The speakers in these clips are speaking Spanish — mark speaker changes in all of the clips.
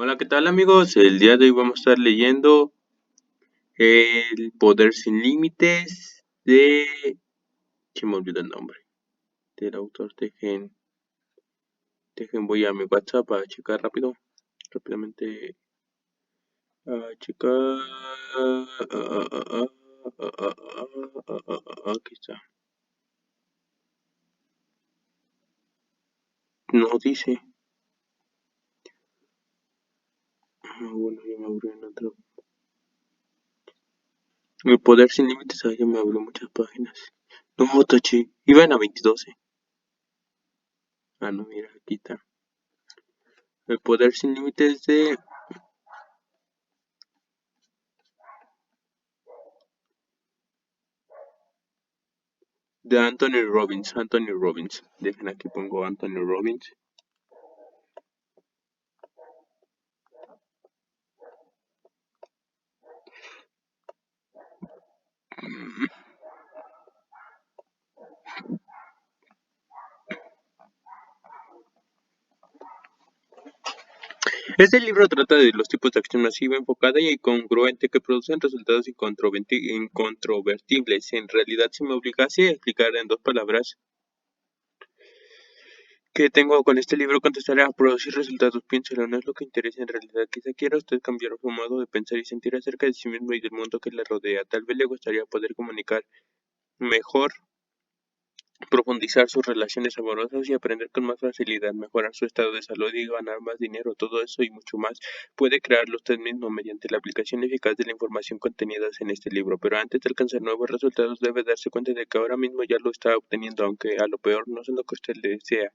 Speaker 1: Hola, ¿qué tal amigos? El día de hoy vamos a estar leyendo El Poder Sin Límites de... Se me olvidó el nombre. Del autor. Voy a mi WhatsApp para checar rápidamente. A checar... Aquí está. No dice. Bueno, ya me abrió en otro. El Poder Sin Límites, ya me abrió muchas páginas. No, taché. Iban a 22. Ah, no, mira, aquí está. El Poder Sin Límites de Anthony Robbins. Dejen aquí pongo Anthony Robbins. Este libro trata de los tipos de acción masiva, enfocada y congruente que producen resultados incontrovertibles. En realidad, si me obligase a explicar en 2 palabras que tengo con este libro, contestaría a producir resultados. Piénselo, no es lo que interesa en realidad. Quizá quiera usted cambiar su modo de pensar y sentir acerca de sí mismo y del mundo que le rodea. Tal vez le gustaría poder comunicar mejor, profundizar sus relaciones amorosas y aprender con más facilidad, mejorar su estado de salud y ganar más dinero. Todo eso y mucho más puede crearlo usted mismo mediante la aplicación eficaz de la información contenida en este libro. Pero antes de alcanzar nuevos resultados debe darse cuenta de que ahora mismo ya lo está obteniendo, aunque a lo peor no es lo que usted desea.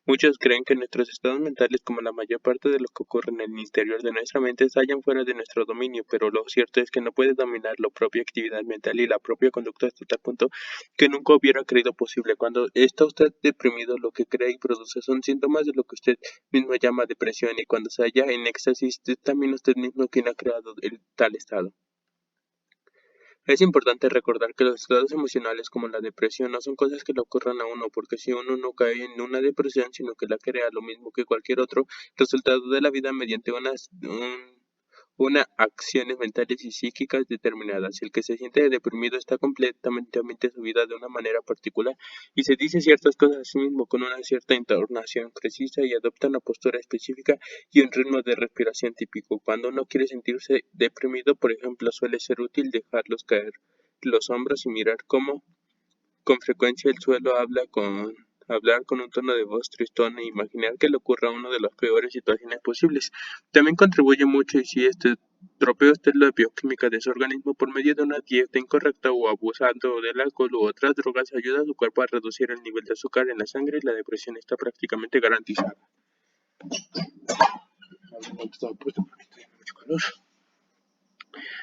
Speaker 1: Muchos creen que nuestros estados mentales, como la mayor parte de lo que ocurre en el interior de nuestra mente, estallan fuera de nuestro dominio, pero lo cierto es que no puede dominar la propia actividad mental y la propia conducta hasta tal punto que nunca hubiera creído posible. Cuando está usted deprimido, lo que cree y produce son síntomas de lo que usted mismo llama depresión, y cuando se halla en éxtasis, es también usted mismo quien ha creado tal estado. Es importante recordar que los estados emocionales como la depresión no son cosas que le ocurran a uno, porque si uno no cae en una depresión, sino que la crea lo mismo que cualquier otro resultado de la vida mediante una acciones mentales y psíquicas determinadas. El que se siente deprimido está completamente su vida de una manera particular y se dice ciertas cosas a sí mismo con una cierta entonación precisa y adopta una postura específica y un ritmo de respiración típico. Cuando uno quiere sentirse deprimido, por ejemplo, suele ser útil dejarlos caer los hombros y mirar cómo con frecuencia el suelo hablar con un tono de voz tristón e imaginar que le ocurra una de las peores situaciones posibles. También contribuye mucho y si tropea usted la bioquímica de su organismo por medio de una dieta incorrecta o abusando del alcohol u otras drogas, ayuda a su cuerpo a reducir el nivel de azúcar en la sangre y la depresión está prácticamente garantizada.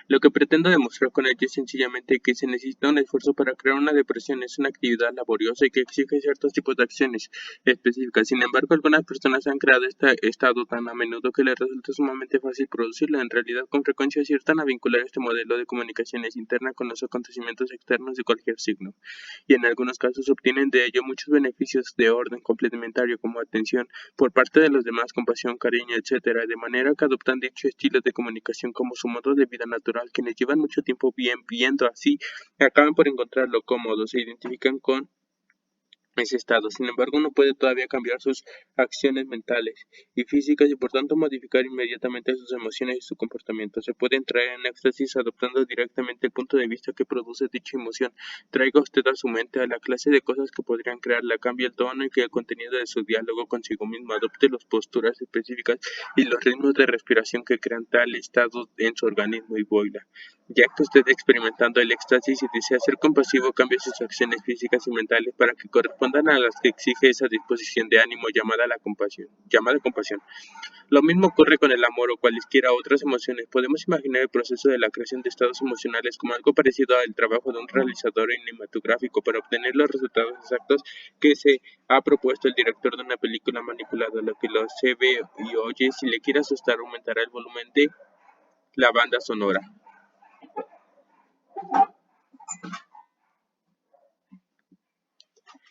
Speaker 1: Lo que pretendo demostrar con ello es sencillamente que se necesita un esfuerzo para crear una depresión. Es una actividad laboriosa y que exige ciertos tipos de acciones específicas. Sin embargo, algunas personas han creado este estado tan a menudo que les resulta sumamente fácil producirlo. En realidad, con frecuencia aciertan a vincular este modelo de comunicaciones internas con los acontecimientos externos de cualquier signo, y en algunos casos obtienen de ello muchos beneficios de orden complementario como atención por parte de los demás, compasión, cariño, etc., de manera que adoptan dicho estilo de comunicación como su modo de vida natural. Quienes llevan mucho tiempo viendo así acaban por encontrarlo cómodo, se identifican con ese estado. Sin embargo, uno puede todavía cambiar sus acciones mentales y físicas y por tanto modificar inmediatamente sus emociones y su comportamiento. Se puede entrar en éxtasis adoptando directamente el punto de vista que produce dicha emoción. Traiga usted a su mente a la clase de cosas que podrían crearla, cambie el tono y que el contenido de su diálogo consigo mismo, adopte las posturas específicas y los ritmos de respiración que crean tal estado en su organismo y boila. Ya que usted experimentando el éxtasis y desea ser compasivo, cambie sus acciones físicas y mentales para que correspondan a las que exige esa disposición de ánimo llamada compasión. Lo mismo ocurre con el amor o cualesquiera otras emociones. Podemos imaginar el proceso de la creación de estados emocionales como algo parecido al trabajo de un realizador cinematográfico para obtener los resultados exactos que se ha propuesto el director de una película manipulada. Lo que se ve y oye, si le quiere asustar, aumentará el volumen de la banda sonora.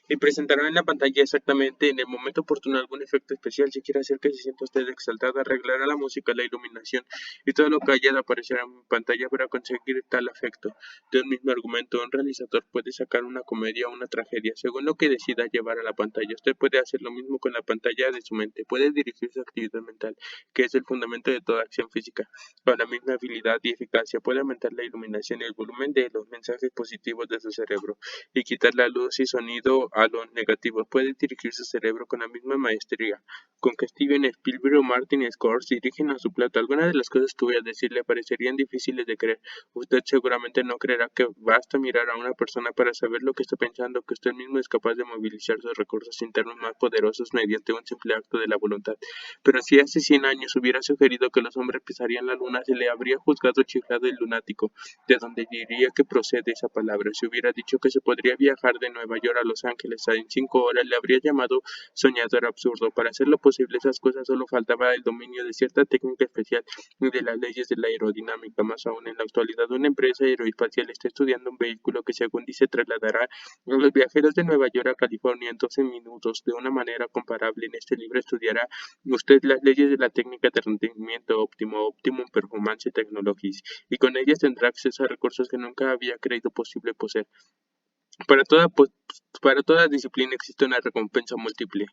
Speaker 1: y presentará en la pantalla exactamente en el momento oportuno algún efecto especial si quiere hacer que se sienta usted exaltada, arreglará la música, la iluminación y todo lo que haya de aparecer en pantalla para conseguir tal efecto. De un mismo argumento, un realizador puede sacar una comedia o una tragedia según lo que decida llevar a la pantalla. Usted puede hacer lo mismo con la pantalla de su mente, puede dirigir su actividad mental, que es el fundamento de toda acción física. Con la misma habilidad y eficacia puede aumentar la iluminación y el volumen de los mensajes positivos de su cerebro y quitar la luz y sonido a los negativos. Puede dirigir su cerebro con la misma maestría con que Steven Spielberg o Martin Scorsese dirigen a su plato. Algunas de las cosas que voy a decir le parecerían difíciles de creer. Usted seguramente no creerá que basta mirar a una persona para saber lo que está pensando, que usted mismo es capaz de movilizar sus recursos internos más poderosos mediante un simple acto de la voluntad. Pero si hace 100 años hubiera sugerido que los hombres pisarían la luna, se le habría juzgado chiflado y lunático, de donde diría que procede esa palabra. Si hubiera dicho que se podría viajar de Nueva York a Los Ángeles en 5 horas, le habría llamado soñador absurdo. Para hacerlo posible esas cosas solo faltaba el dominio de cierta técnica especial y de las leyes de la aerodinámica. Más aún, en la actualidad una empresa aeroespacial está estudiando un vehículo que según dice trasladará a los viajeros de Nueva York a California en 12 minutos de una manera comparable. En este libro estudiará usted las leyes de la técnica de rendimiento óptimo, Optimum Performance Technologies, y con ellas tendrá acceso a recursos que nunca había creído posible poseer. Para toda, para toda disciplina existe una recompensa múltiple.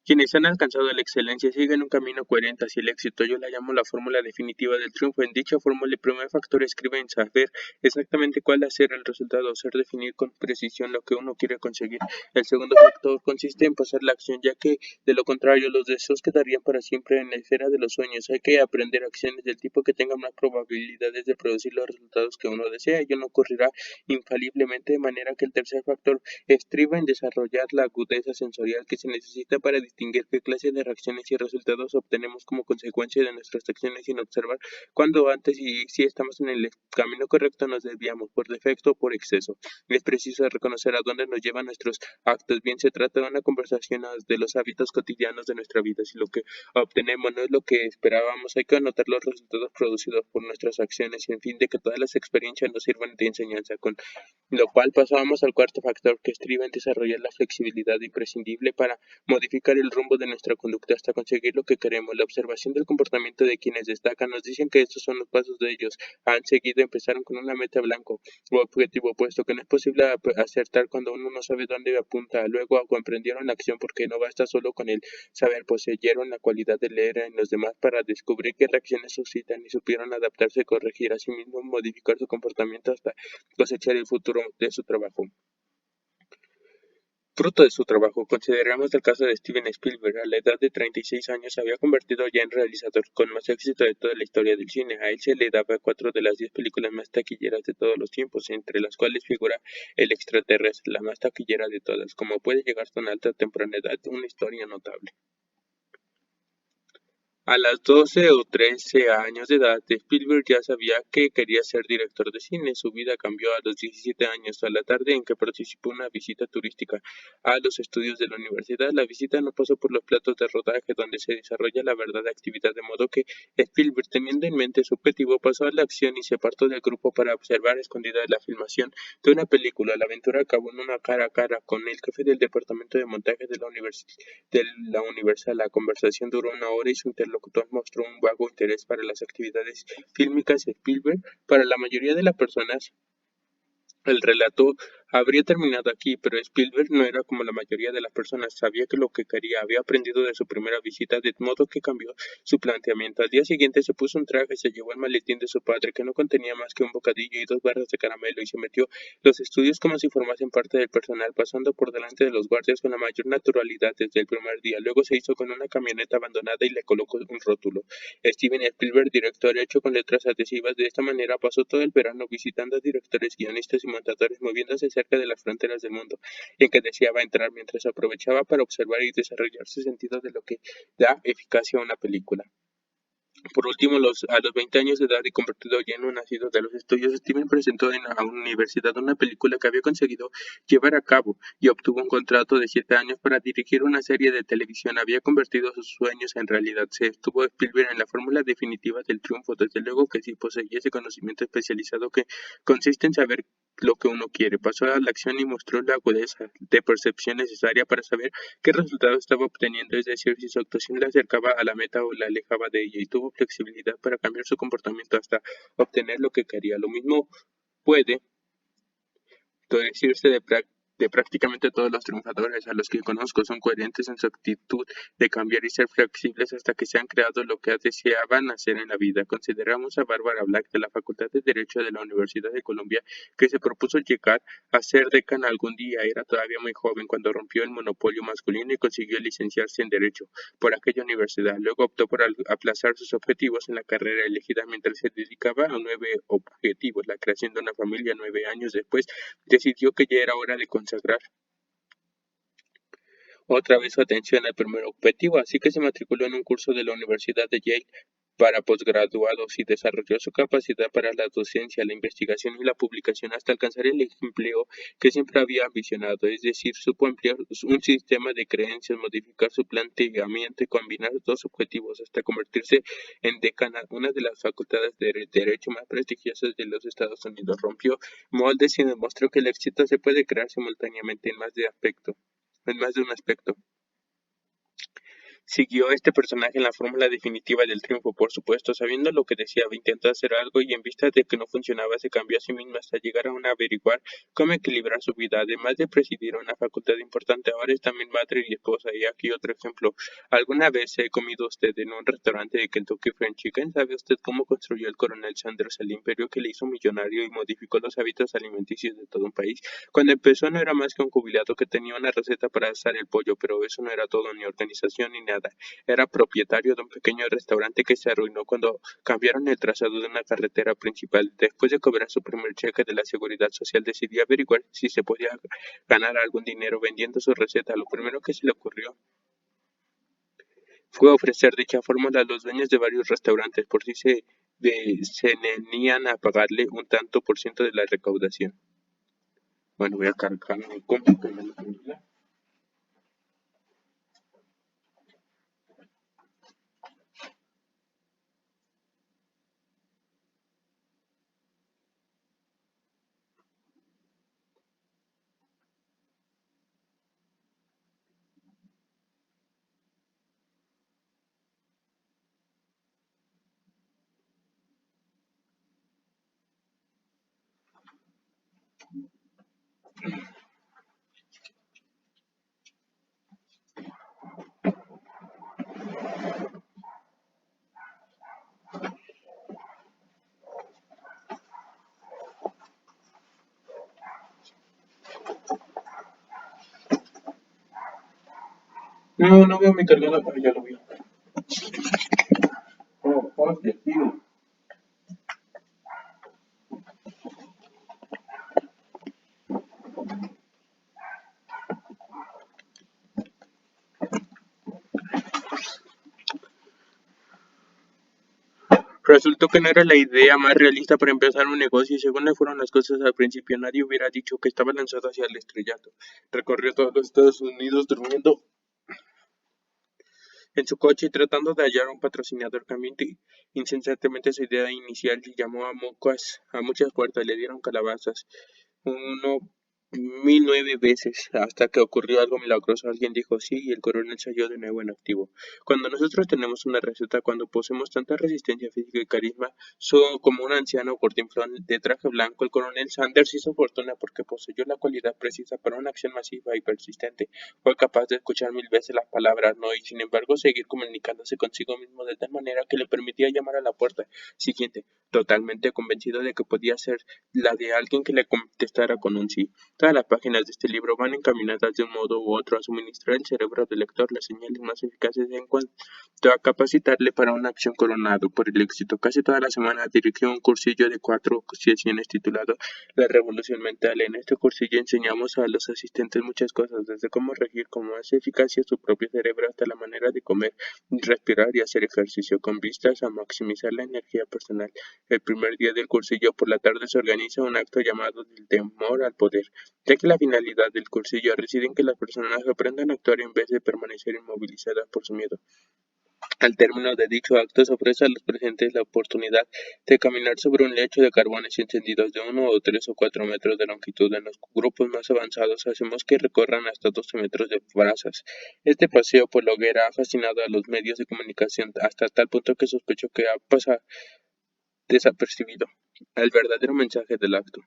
Speaker 1: Quienes han alcanzado la excelencia siguen un camino coherente hacia el éxito. Yo la llamo la fórmula definitiva del triunfo. En dicha fórmula, el primer factor escribe en saber exactamente cuál va a ser el resultado, ser definir con precisión lo que uno quiere conseguir. El segundo factor consiste en pasar la acción, ya que de lo contrario los deseos quedarían para siempre en la esfera de los sueños. Hay que aprender acciones del tipo que tengan más probabilidades de producir los resultados que uno desea. Ello no ocurrirá infaliblemente, de manera que el tercer factor estriba en desarrollar la agudeza sensorial que se necesita para distinguir qué clase de reacciones y resultados obtenemos como consecuencia de nuestras acciones sin observar cuándo antes y si estamos en el camino correcto nos desviamos por defecto o por exceso. Es preciso reconocer a dónde nos llevan nuestros actos. Bien se trata de una conversación de los hábitos cotidianos de nuestra vida. Si lo que obtenemos no es lo que esperábamos, hay que anotar los resultados producidos por nuestras acciones y en fin de que todas las experiencias nos sirvan de enseñanza. Con lo cual pasábamos al cuarto factor que estriba en desarrollar la flexibilidad imprescindible para modificar el rumbo de nuestra conducta hasta conseguir lo que queremos. La observación del comportamiento de quienes destacan nos dicen que estos son los pasos de ellos. Han seguido, empezaron con una meta blanco o objetivo, puesto que no es posible acertar cuando uno no sabe dónde apunta. Luego comprendieron la acción porque no basta solo con el saber, poseyeron la cualidad de leer en los demás para descubrir qué reacciones suscitan y supieron adaptarse, corregir a sí mismos, modificar su comportamiento hasta cosechar el futuro de su trabajo. Fruto de su trabajo, consideramos el caso de Steven Spielberg. A la edad de 36 años se había convertido ya en realizador con más éxito de toda la historia del cine. A él se le daba 4 de las 10 películas más taquilleras de todos los tiempos, entre las cuales figura El extraterrestre, la más taquillera de todas. Como puede llegar tan alta temprana edad, una historia notable. A los 12 o 13 años de edad, Spielberg ya sabía que quería ser director de cine. Su vida cambió a los 17 años, a la tarde en que participó en una visita turística a los estudios de la universidad. La visita no pasó por los platos de rodaje donde se desarrolla la verdadera actividad, de modo que Spielberg, teniendo en mente su objetivo, pasó a la acción y se apartó del grupo para observar escondida la filmación de una película. La aventura acabó en una cara a cara con el jefe del departamento de montaje de la Universal. La conversación duró una hora y su interlocutor mostró un vago interés para las actividades fílmicas de Spielberg. Para la mayoría de las personas, el relato habría terminado aquí, pero Spielberg no era como la mayoría de las personas. Sabía que lo que quería, había aprendido de su primera visita, de modo que cambió su planteamiento. Al día siguiente se puso un traje, se llevó el maletín de su padre, que no contenía más que un bocadillo y 2 barras de caramelo, y se metió los estudios como si formasen parte del personal, pasando por delante de los guardias con la mayor naturalidad desde el primer día. Luego se hizo con una camioneta abandonada y le colocó un rótulo. Steven Spielberg, director, hecho con letras adhesivas. De esta manera pasó todo el verano visitando a directores, guionistas y montadores, moviéndose cerca de las fronteras del mundo en que deseaba entrar, mientras aprovechaba para observar y desarrollar su sentido de lo que da eficacia a una película. Por último, a los 20 años de edad y convertido ya en un nacido de los estudios, Steven presentó en la universidad una película que había conseguido llevar a cabo y obtuvo un contrato de 7 años para dirigir una serie de televisión. Había convertido sus sueños en realidad. Se estuvo Spielberg en la fórmula definitiva del triunfo. Desde luego que sí poseía ese conocimiento especializado que consiste en saber lo que uno quiere. Pasó a la acción y mostró la agudeza de percepción necesaria para saber qué resultado estaba obteniendo, es decir, si su actuación le acercaba a la meta o la alejaba de ella, y tuvo flexibilidad para cambiar su comportamiento hasta obtener lo que quería. Lo mismo puede decirse de prácticamente todos los triunfadores a los que conozco. Son coherentes en su actitud de cambiar y ser flexibles hasta que se han creado lo que deseaban hacer en la vida. Consideramos a Bárbara Black de la Facultad de Derecho de la Universidad de Columbia, que se propuso llegar a ser decana algún día. Era todavía muy joven cuando rompió el monopolio masculino y consiguió licenciarse en Derecho por aquella universidad. Luego optó por aplazar sus objetivos en la carrera elegida mientras se dedicaba a 9 objetivos: la creación de una familia. 9 años después decidió que ya era hora de consagrar otra vez su atención al primer objetivo, así que se matriculó en un curso de la Universidad de Yale para posgraduados y desarrolló su capacidad para la docencia, la investigación y la publicación hasta alcanzar el empleo que siempre había ambicionado, es decir, supo ampliar un sistema de creencias, modificar su planteamiento y combinar dos objetivos hasta convertirse en decana, una de las facultades de derecho más prestigiosas de los Estados Unidos. Rompió moldes y demostró que el éxito se puede crear simultáneamente en más de un aspecto. Siguió este personaje en la fórmula definitiva del triunfo, por supuesto, sabiendo lo que deseaba, intentó hacer algo y en vista de que no funcionaba se cambió a sí misma hasta llegar a averiguar cómo equilibrar su vida. Además de presidir una facultad importante, ahora es también madre y esposa. Y aquí otro ejemplo. ¿Alguna vez he comido usted en un restaurante de Kentucky Fried Chicken? ¿Sabe usted cómo construyó el coronel Sanders el imperio que le hizo millonario y modificó los hábitos alimenticios de todo un país? Cuando empezó no era más que un jubilado que tenía una receta para asar el pollo, pero eso no era todo, ni organización ni nada. Era propietario de un pequeño restaurante que se arruinó cuando cambiaron el trazado de una carretera principal. Después de cobrar su primer cheque de la Seguridad Social, decidió averiguar si se podía ganar algún dinero vendiendo su receta. Lo primero que se le ocurrió fue ofrecer dicha fórmula a los dueños de varios restaurantes por si se venían a pagarle un tanto por ciento de la recaudación. Bueno, voy a cargar mi compu que me lo permita. No, no veo mi cargador, pero ya lo vi. Oh, hostia, tío. Resultó que no era la idea más realista para empezar un negocio y según le fueron las cosas al principio, nadie hubiera dicho que estaba lanzado hacia el estrellato. Recorrió todos los Estados Unidos durmiendo en su coche y tratando de hallar un patrocinador. Cambió incesantemente su idea inicial y llamó a muchas puertas, le dieron calabazas. Uno 1009 veces, hasta que ocurrió algo milagroso. Alguien dijo sí y el coronel se halló de nuevo en activo. Cuando nosotros tenemos una receta, cuando poseemos tanta resistencia física y carisma, como un anciano cortinflón de traje blanco, el coronel Sanders hizo fortuna porque poseyó la cualidad precisa para una acción masiva y persistente. Fue capaz de escuchar 1000 veces las palabras no y sin embargo seguir comunicándose consigo mismo de tal manera que le permitía llamar a la puerta siguiente, totalmente convencido de que podía ser la de alguien que le contestara con un sí. Todas las páginas de este libro van encaminadas de un modo u otro a suministrar al cerebro del lector las señales más eficaces en cuanto a capacitarle para una acción coronado por el éxito. Casi toda la semana dirigió un cursillo de 4 sesiones titulado La Revolución Mental. En este cursillo enseñamos a los asistentes muchas cosas, desde cómo regir con más eficacia su propio cerebro hasta la manera de comer, respirar y hacer ejercicio, con vistas a maximizar la energía personal. El primer día del cursillo por la tarde se organiza un acto llamado del temor al poder, ya que la finalidad del cursillo reside en que las personas aprendan a actuar en vez de permanecer inmovilizadas por su miedo. Al término de dicho acto se ofrece a los presentes la oportunidad de caminar sobre un lecho de carbones encendidos de 1 o 3 o 4 metros de longitud. En los grupos más avanzados hacemos que recorran hasta 12 metros de brasas. Este paseo por la hoguera ha fascinado a los medios de comunicación hasta tal punto que sospecho que ha pasado desapercibido el verdadero mensaje del acto,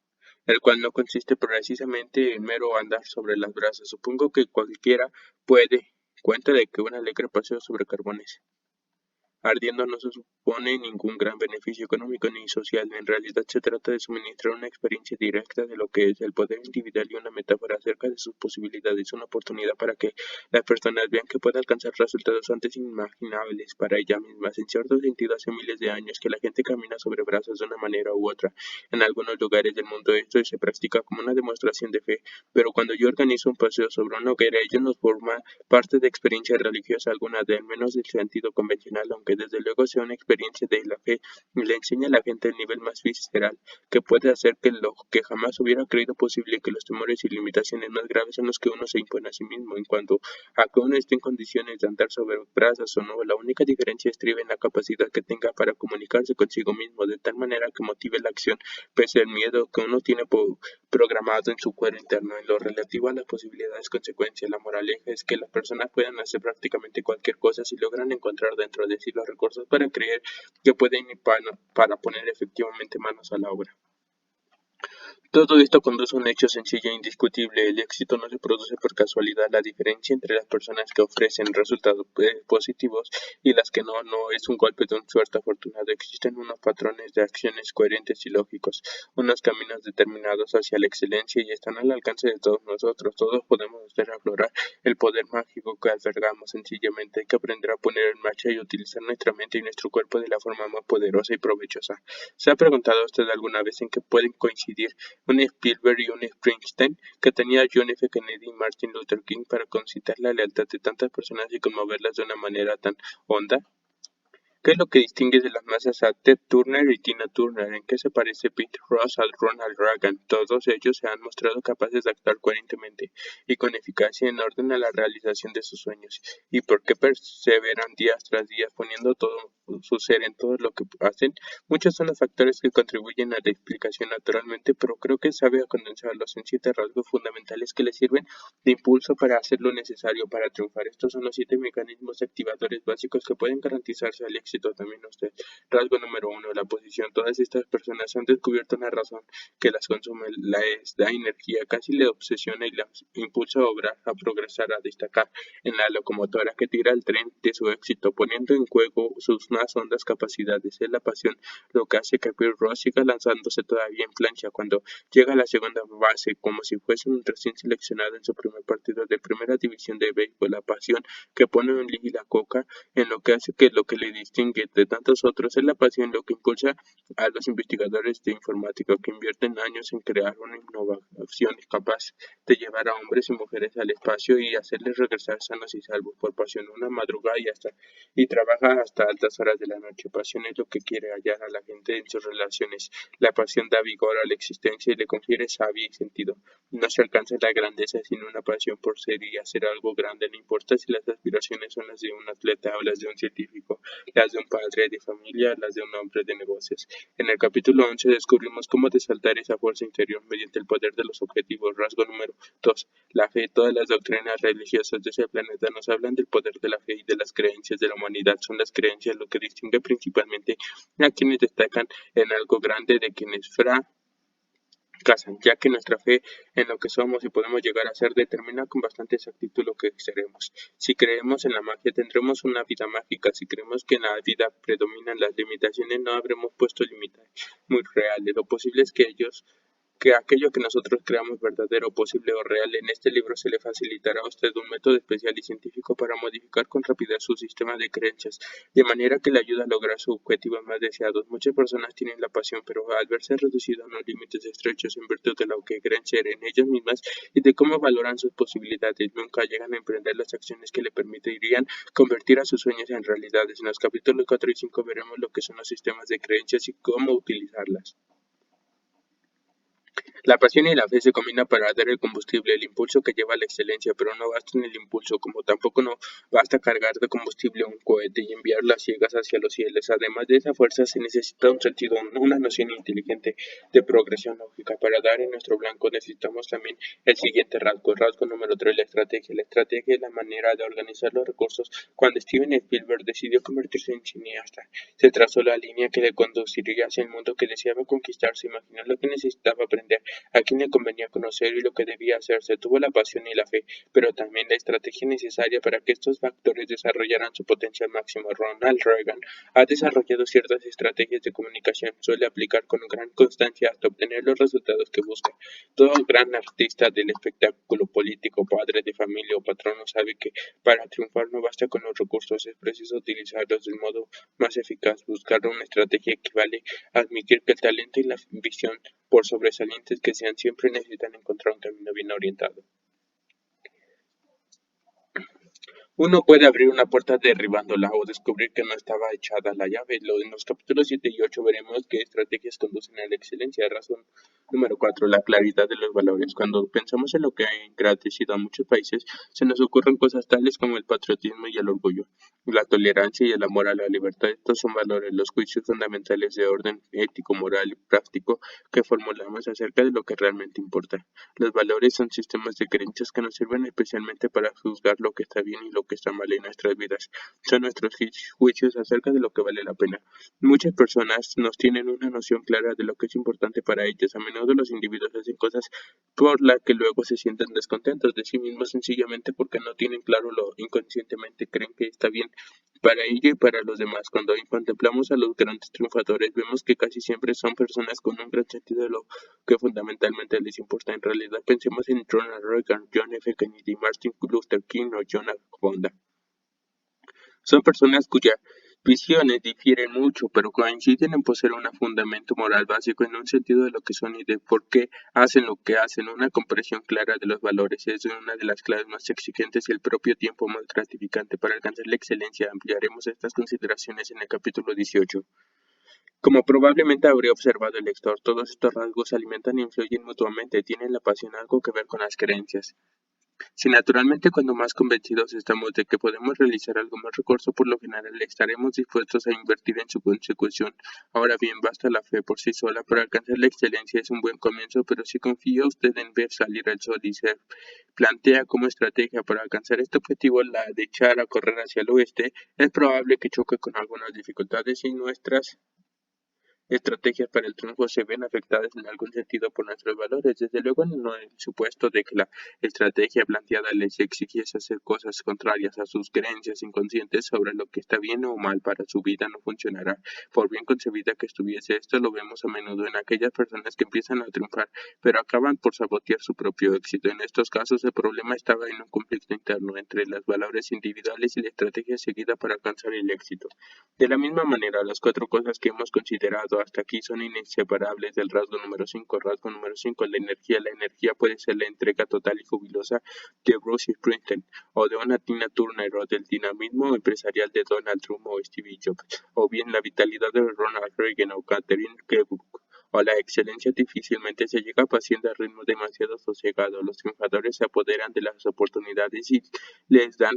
Speaker 1: el cual no consiste precisamente en mero andar sobre las brasas. Supongo que cualquiera puede cuenta de que un alegre paseo sobre carbones ardiendo no se supone ningún gran beneficio económico ni social. En realidad se trata de suministrar una experiencia directa de lo que es el poder individual y una metáfora acerca de sus posibilidades, una oportunidad para que las personas vean que puede alcanzar resultados antes inimaginables para ellas mismas. En cierto sentido, hace miles de años que la gente camina sobre brazos de una manera u otra. En algunos lugares del mundo esto se practica como una demostración de fe, pero cuando yo organizo un paseo sobre una hoguera, ello no forma parte de experiencia religiosa alguna, de al menos del sentido convencional, aunque desde luego sea una experiencia de la fe, le enseña a la gente el nivel más visceral que puede hacer que lo que jamás hubiera creído posible, que los temores y limitaciones más graves son los que uno se impone a sí mismo. En cuanto a que uno esté en condiciones de andar sobre brasas o no, la única diferencia estriba en la capacidad que tenga para comunicarse consigo mismo de tal manera que motive la acción, pese al miedo que uno tiene programado en su cuero interno. En lo relativo a las posibilidades consecuencias, la moraleja es que las personas pueden hacer prácticamente cualquier cosa si logran encontrar dentro de sí los recursos para creer que pueden ir para poner efectivamente manos a la obra. Todo esto conduce a un hecho sencillo e indiscutible: el éxito no se produce por casualidad. La diferencia entre las personas que ofrecen resultados positivos y las que no es un golpe de un suerte afortunado. Existen unos patrones de acciones coherentes y lógicos, unos caminos determinados hacia la excelencia, y están al alcance de todos nosotros. Todos podemos hacer aflorar el poder mágico que albergamos. Sencillamente hay que aprender a poner en marcha y utilizar nuestra mente y nuestro cuerpo de la forma más poderosa y provechosa. ¿Se ha preguntado usted alguna vez en qué pueden coincidir un Spielberg y un Springsteen, que tenía John F. Kennedy y Martin Luther King para concitar la lealtad de tantas personas y conmoverlas de una manera tan honda? ¿Qué es lo que distingue de las masas a Ted Turner y Tina Turner? ¿En qué se parece Pete Ross a Ronald Reagan? Todos ellos se han mostrado capaces de actuar coherentemente y con eficacia en orden a la realización de sus sueños. ¿Y por qué perseveran día tras día poniendo todo su ser en todo lo que hacen? Muchos son los factores que contribuyen a la explicación naturalmente, pero creo que sabe condensarlos en 7 rasgos fundamentales que le sirven de impulso para hacer lo necesario para triunfar. Estos son los 7 mecanismos activadores básicos que pueden garantizarse el éxito también a usted. Rasgo número 1: la posición. Todas estas personas han descubierto una razón que las consume, les da energía, casi le obsesiona y las impulsa a obrar, a progresar, a destacar en la locomotora que tira el tren de su éxito, poniendo en juego sus más hondas capacidades. Es la pasión lo que hace que Pete Ross siga lanzándose todavía en plancha cuando llega a la segunda base, como si fuese un recién seleccionado en su primer partido de primera división de béisbol. La pasión que pone en Lee la coca en lo que hace que lo que le distingue de tantos otros es la pasión lo que impulsa a los investigadores de informática que invierten años en crear una innovación capaz de llevar a hombres y mujeres al espacio y hacerles regresar sanos y salvos. Por pasión una madrugada y trabaja hasta altas horas de la noche. Pasión es lo que quiere hallar a la gente en sus relaciones. La pasión da vigor a la existencia y le confiere sabia y sentido. No se alcanza la grandeza sin una pasión por ser y hacer algo grande. No importa si las aspiraciones son las de un atleta o las de un científico, las de un padre de familia, las de un hombre de negocios. En el capítulo 11 descubrimos cómo desaltar esa fuerza interior mediante el poder de los objetivos. Rasgo número 2: la fe. Todas las doctrinas religiosas de ese planeta nos hablan del poder de la fe y de las creencias de la humanidad. Son las creencias lo que distingue principalmente a quienes destacan en algo grande de quienes fracasan, ya que nuestra fe en lo que somos y podemos llegar a ser determina con bastante exactitud lo que seremos. Si creemos en la magia, tendremos una vida mágica. Si creemos que en la vida predominan las limitaciones, no habremos puesto límites muy reales. Lo posible es que aquello que nosotros creamos verdadero, posible o real. En este libro se le facilitará a usted un método especial y científico para modificar con rapidez su sistema de creencias, de manera que le ayude a lograr sus objetivos más deseados. Muchas personas tienen la pasión, pero al verse reducidos a unos límites estrechos en virtud de lo que creen ser en ellas mismas y de cómo valoran sus posibilidades, nunca llegan a emprender las acciones que le permitirían convertir a sus sueños en realidades. En los capítulos 4 y 5 veremos lo que son los sistemas de creencias y cómo utilizarlas. La pasión y la fe se combinan para dar el combustible, el impulso que lleva a la excelencia, pero no basta en el impulso, como tampoco no basta cargar de combustible un cohete y enviarlo a ciegas hacia los cielos. Además de esa fuerza se necesita un sentido, una noción inteligente de progresión lógica. Para dar en nuestro blanco necesitamos también el siguiente rasgo. Rasgo número 3, la estrategia. La estrategia es la manera de organizar los recursos. Cuando Steven Spielberg decidió convertirse en cineasta, se trazó la línea que le conduciría hacia el mundo que deseaba conquistar. Se imaginó lo que necesitaba aprender, a quién le convenía conocer y lo que debía hacerse. Tuvo la pasión y la fe, pero también la estrategia necesaria para que estos factores desarrollaran su potencial máximo. Ronald Reagan ha desarrollado ciertas estrategias de comunicación, suele aplicar con gran constancia hasta obtener los resultados que busca. Todo gran artista del espectáculo, político, padre de familia o patrono sabe que para triunfar no basta con los recursos, es preciso utilizarlos del modo más eficaz. Buscar una estrategia equivale a admitir que el talento y la visión, por sobresalientes que sean, siempre necesitan encontrar un camino bien orientado. Uno puede abrir una puerta derribándola o descubrir que no estaba echada la llave. En los capítulos 7 y 8 veremos qué estrategias conducen a la excelencia. Razón número 4, la claridad de los valores. Cuando pensamos en lo que ha engrandecido a muchos países, se nos ocurren cosas tales como el patriotismo y el orgullo, la tolerancia y el amor a la libertad. Estos son valores, los juicios fundamentales de orden ético, moral y práctico que formulamos acerca de lo que realmente importa. Los valores son sistemas de creencias que nos sirven especialmente para juzgar lo que está bien y lo que está mal en nuestras vidas. Son nuestros juicios acerca de lo que vale la pena. Muchas personas no tienen una noción clara de lo que es importante para ellos. A menudo los individuos hacen cosas por las que luego se sienten descontentos de sí mismos sencillamente porque no tienen claro lo inconscientemente creen que está bien para ello y para los demás. Cuando contemplamos a los grandes triunfadores, vemos que casi siempre son personas con un gran sentido de lo que fundamentalmente les importa. En realidad, pensemos en Ronald Reagan, John F. Kennedy, Martin Luther King o John Fonda. Son personas cuyas visiones difieren mucho, pero coinciden en poseer un fundamento moral básico en un sentido de lo que son y de por qué hacen lo que hacen. Una comprensión clara de los valores es una de las claves más exigentes y al propio tiempo más gratificante para alcanzar la excelencia. Ampliaremos estas consideraciones en el capítulo 18. Como probablemente habría observado el lector, todos estos rasgos se alimentan e influyen mutuamente. ¿Tienen la pasión algo que ver con las creencias? Si naturalmente cuando más convencidos estamos de que podemos realizar algo más recurso, por lo general estaremos dispuestos a invertir en su consecución. Ahora bien, basta la fe por sí sola para alcanzar la excelencia. Es un buen comienzo, pero si confía usted en ver salir el sol y se plantea como estrategia para alcanzar este objetivo la de echar a correr hacia el oeste, es probable que choque con algunas dificultades y nuestras estrategias para el triunfo se ven afectadas en algún sentido por nuestros valores. Desde luego, no el supuesto de que la estrategia planteada les exigiese hacer cosas contrarias a sus creencias inconscientes sobre lo que está bien o mal para su vida no funcionará. Por bien concebida que estuviese esto, lo vemos a menudo en aquellas personas que empiezan a triunfar, pero acaban por sabotear su propio éxito. En estos casos, el problema estaba en un conflicto interno entre los valores individuales y la estrategia seguida para alcanzar el éxito. De la misma manera, las cuatro cosas que hemos considerado hasta aquí son inseparables del rasgo número 5. Rasgo número 5, la energía. La energía puede ser la entrega total y jubilosa de Bruce Springsteen, o de una Tina Turner, o del dinamismo empresarial de Donald Trump o Steve Jobs, o bien la vitalidad de Ronald Reagan o Catherine Kebuk. O la excelencia difícilmente se llega paciendo a ritmo demasiado sosegado. Los triunfadores se apoderan de las oportunidades y les dan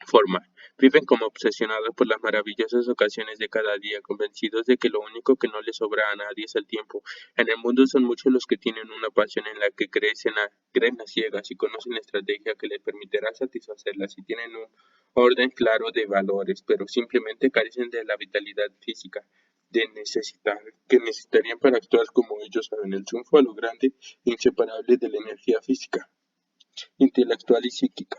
Speaker 1: forma. Viven como obsesionados por las maravillosas ocasiones de cada día, convencidos de que lo único que no les sobra a nadie es el tiempo. En el mundo son muchos los que tienen una pasión en la que creen a ciegas y conocen la estrategia que les permitirá satisfacerlas y tienen un orden claro de valores, pero simplemente carecen de la vitalidad física que necesitarían para actuar como ellos saben. El triunfo a lo grande, inseparable de la energía física, intelectual y psíquica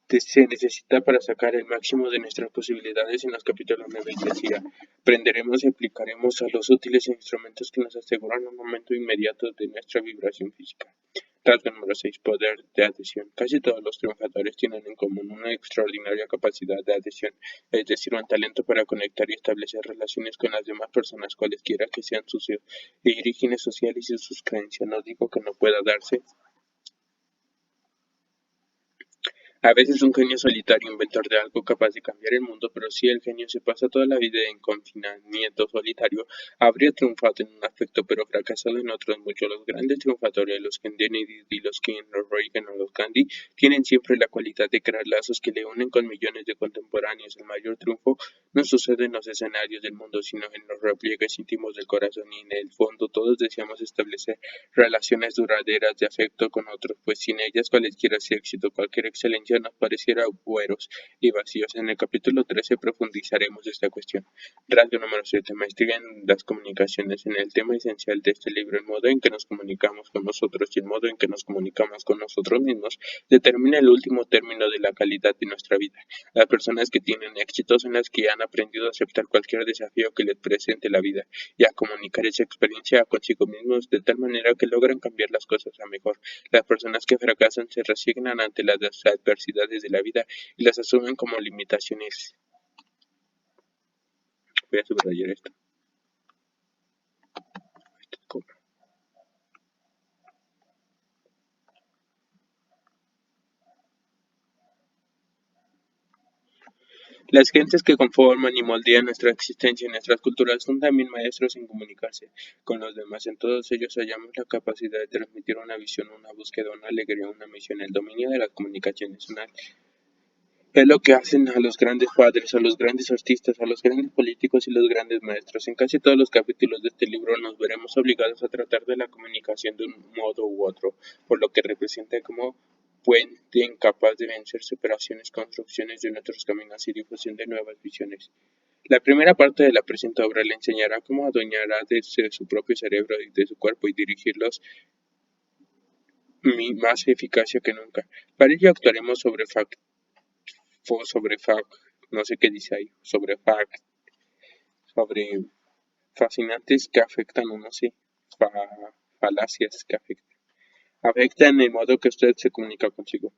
Speaker 1: que se necesita para sacar el máximo de nuestras posibilidades. En los capítulos 9 y 10 aprenderemos y aplicaremos a los útiles instrumentos que nos aseguran un aumento inmediato de nuestra vibración física. Rasgo número 6. Poder de adhesión. Casi todos los triunfadores tienen en común una extraordinaria capacidad de adhesión, es decir, un talento para conectar y establecer relaciones con las demás personas, cualesquiera que sean sus orígenes sociales y sus creencias. No digo que no pueda darse A veces un genio solitario, inventor de algo capaz de cambiar el mundo, pero si el genio se pasa toda la vida en confinamiento solitario, habría triunfado en un aspecto pero fracasado en otros muchos. Los grandes triunfadores, los Kennedy y los King, los Reagan o los Gandhi, tienen siempre la cualidad de crear lazos que le unen con millones de contemporáneos. El mayor triunfo no sucede en los escenarios del mundo, sino en los repliegues íntimos del corazón y en el fondo todos deseamos establecer relaciones duraderas de afecto con otros, pues sin ellas cualquier éxito, cualquier excelencia nos pareciera hueros y vacíos. En el capítulo 13 profundizaremos esta cuestión. Rasgo número 7. Maestría en las comunicaciones. En el tema esencial de este libro, el modo en que nos comunicamos con nosotros y el modo en que nos comunicamos con nosotros mismos determina el último término de la calidad de nuestra vida. Las personas que tienen éxito son las que han aprendido a aceptar cualquier desafío que les presente la vida y a comunicar esa experiencia consigo mismos de tal manera que logran cambiar las cosas a mejor. Las personas que fracasan se resignan ante las adversidades de la vida y las asumen como limitaciones. Voy a subrayar esto. Las gentes que conforman y moldean nuestra existencia y nuestras culturas son también maestros en comunicarse con los demás. En todos ellos hallamos la capacidad de transmitir una visión, una búsqueda, una alegría, una misión. El dominio de las comunicaciones es lo que hacen a los grandes padres, a los grandes artistas, a los grandes políticos y los grandes maestros. En casi todos los capítulos de este libro nos veremos obligados a tratar de la comunicación de un modo u otro, por lo que representa como puente incapaz de vencer separaciones, construcciones de nuestros caminos y difusión de nuevas visiones. La primera parte de la presente obra le enseñará cómo adueñará de su propio cerebro y de su cuerpo y dirigirlos más eficacia que nunca. Para ello actuaremos sobre no sé qué dice ahí, sobre fascinantes que afectan o no sé, falacias que afectan el modo que usted se comunica consigo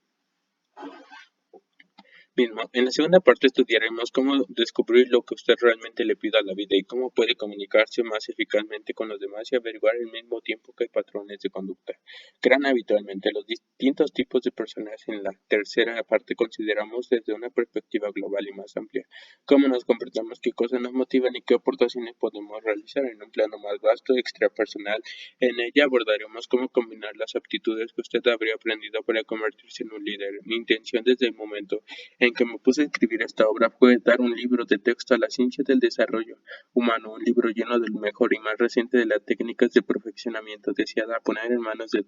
Speaker 1: mismo. En la segunda parte estudiaremos cómo descubrir lo que usted realmente le pide a la vida y cómo puede comunicarse más eficazmente con los demás y averiguar al mismo tiempo qué patrones de conducta crean habitualmente los distintos tipos de personas. En la tercera parte consideramos desde una perspectiva global y más amplia cómo nos comportamos, qué cosas nos motivan y qué aportaciones podemos realizar en un plano más vasto, extrapersonal. En ella abordaremos cómo combinar las aptitudes que usted habría aprendido para convertirse en un líder. Mi intención desde el momento en que me puse a escribir esta obra fue dar un libro de texto a la ciencia del desarrollo humano, un libro lleno del mejor y más reciente de las técnicas de perfeccionamiento deseada poner en manos del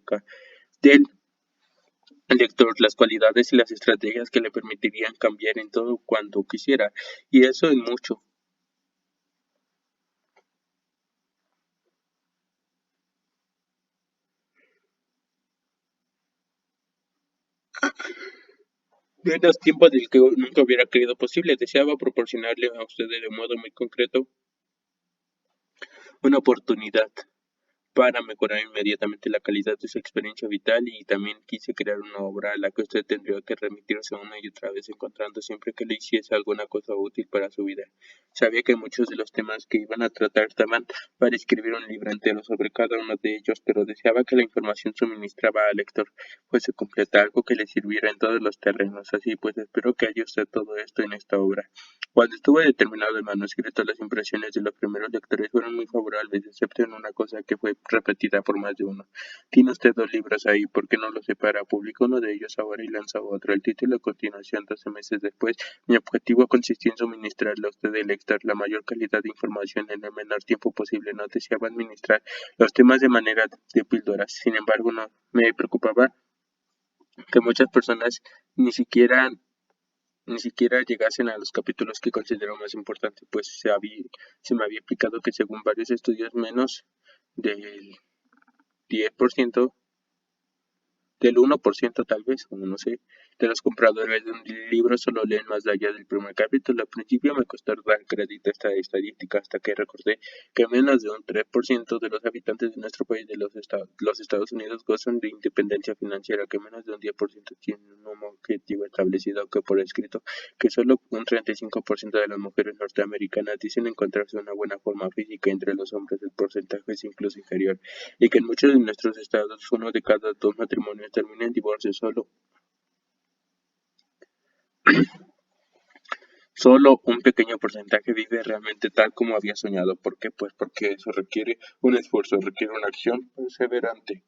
Speaker 1: lector las cualidades y las estrategias que le permitirían cambiar en todo cuanto quisiera, y eso en mucho. Menos tiempo del que nunca hubiera creído posible. Deseaba proporcionarle a ustedes de modo muy concreto una oportunidad para mejorar inmediatamente la calidad de su experiencia vital y también quise crear una obra a la que usted tendría que remitirse una y otra vez encontrando siempre que le hiciese alguna cosa útil para su vida. Sabía que muchos de los temas que iban a tratar estaban para escribir un libro entero sobre cada uno de ellos, pero deseaba que la información suministrada al lector fuese completa, algo que le sirviera en todos los terrenos. Así pues, espero que haya usted todo esto en esta obra. Cuando estuvo determinado el manuscrito, las impresiones de los primeros lectores fueron muy favorables, excepto en una cosa que fue repetida por más de uno. Tiene usted 2 libros ahí, ¿por qué no los separa? Publica uno de ellos ahora y lanza otro. El título a continuación, 12 meses después. Mi objetivo consistía en suministrarle a usted, el lector, la mayor calidad de información en el menor tiempo posible. No deseaba administrar los temas de manera de píldoras. Sin embargo, no me preocupaba que muchas personas ni siquiera llegasen a los capítulos que considero más importantes, pues se me había explicado que según varios estudios menos del 10%, del 1% tal vez, o no sé, de los compradores de un libro solo leen más allá del primer capítulo. Al principio me costó dar crédito a esta estadística hasta que recordé que menos de un 3% de los habitantes de nuestro país, de los Estados Unidos, gozan de independencia financiera, que menos de un 10% tienen un objetivo establecido que por escrito, que solo un 35% de las mujeres norteamericanas dicen encontrarse una buena forma física. Entre los hombres el porcentaje es incluso inferior y que en muchos de nuestros estados 1 de cada 2 matrimonios termina en divorcio. Solo Solo un pequeño porcentaje vive realmente tal como había soñado. ¿Por qué? Pues porque eso requiere un esfuerzo, requiere una acción perseverante.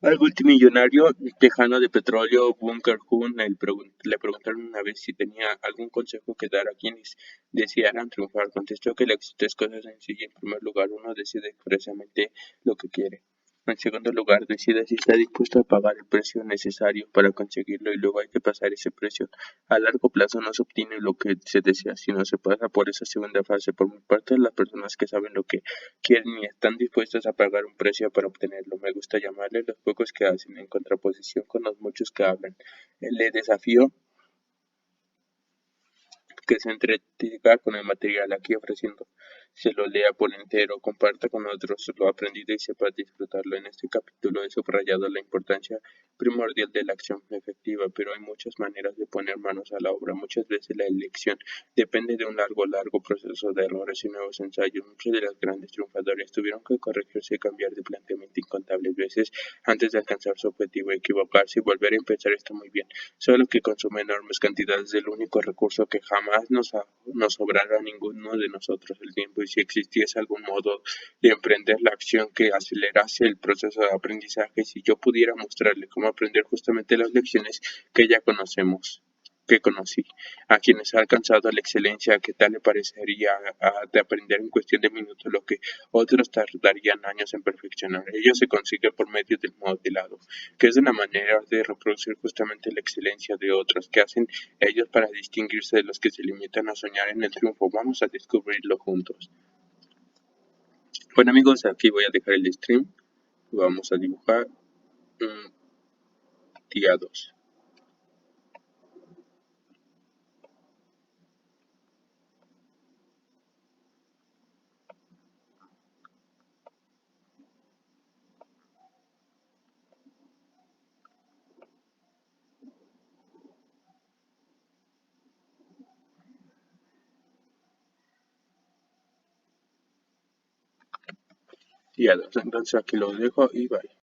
Speaker 1: Al multimillonario tejano de petróleo Bunker Hunt le preguntaron una vez si tenía algún consejo que dar a quienes desearan triunfar. Contestó que el éxito es cosa sencilla. En primer lugar, uno decide expresamente lo que quiere. En segundo lugar, decide si está dispuesto a pagar el precio necesario para conseguirlo y luego hay que pasar ese precio. A largo plazo no se obtiene lo que se desea, sino se pasa por esa segunda fase. Por mi parte, las personas que saben lo que quieren y están dispuestos a pagar un precio para obtenerlo. Me gusta llamarle los pocos que hacen, en contraposición con los muchos que hablan. Le desafío que se entretenga con el material aquí ofreciendo, se lo lea por entero, comparta con otros lo aprendido y sepa disfrutarlo. En este capítulo he subrayado la importancia primordial de la acción efectiva, pero hay muchas maneras de poner manos a la obra. Muchas veces la elección depende de un largo proceso de errores y nuevos ensayos. Muchos de los grandes triunfadores tuvieron que corregirse y cambiar de planteamiento incontables veces antes de alcanzar su objetivo. Equivocarse y volver a empezar está muy bien, solo que consume enormes cantidades del único recurso que jamás nos sobrará a ninguno de nosotros, el tiempo. Y si existiese algún modo de emprender la acción que acelerase el proceso de aprendizaje, si yo pudiera mostrarle cómo aprender justamente las lecciones que ya conocemos, que conocí, a quienes ha alcanzado la excelencia, ¿qué tal le parecería de aprender en cuestión de minutos lo que otros tardarían años en perfeccionar? Ello se consigue por medio del modelado, que es una manera de reproducir justamente la excelencia de otros. ¿Qué hacen ellos para distinguirse de los que se limitan a soñar en el triunfo? Vamos a descubrirlo juntos. Bueno amigos, aquí voy a dejar el stream. Vamos a dibujar día 2. Día 2. Entonces aquí lo dejo y bye.